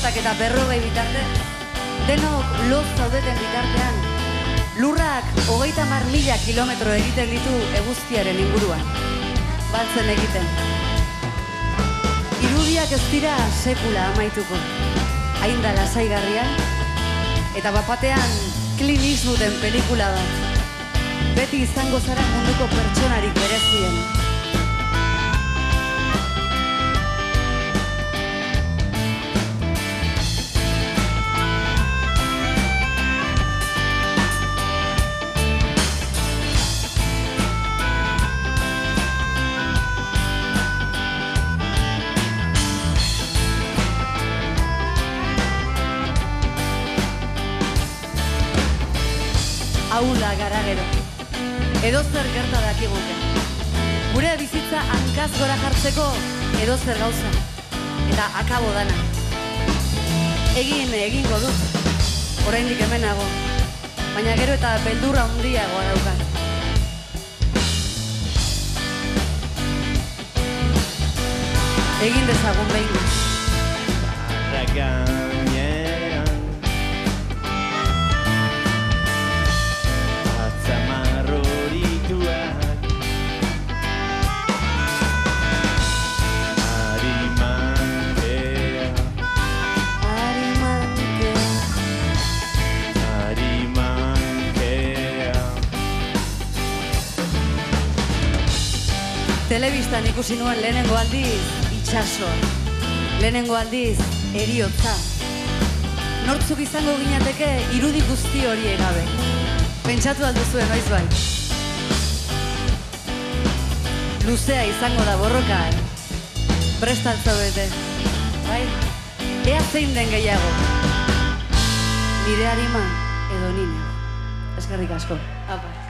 botak eta 40 bitarte, denok loz zaudeten bitartean, lurrak 30.000 kilometro egiten ditu eguzkiaren inguruan, baltzen egiten. Irudiak ez dira sekula amaituko, hain da lasaigarria, eta bapatean Clint Eastwooden pelikula bat. Beti izango zara munduko pertsonarik berezien. Aula gara gero, edozer gerta dakiguke. Gure bizitza hankaz gora jartzeko edozer gauza, eta akabo dana. Egingo dut, oraindik hemen nago, baina gero eta beldurra handiagoa daukat. Egin dezagun behingoz. Telebistan ikusi nuen lehenengo aldiz itxasoa, lehenengo aldiz heriotza. Nortzuk izango ginateke irudi guzti hori egabe. Pentsatu alduzuen noiz bai. Luzea izango da borroka, prestaltza bete. Bai, ea zein den gehiago. Nire arima edo nina. Eskerrik asko. Apa.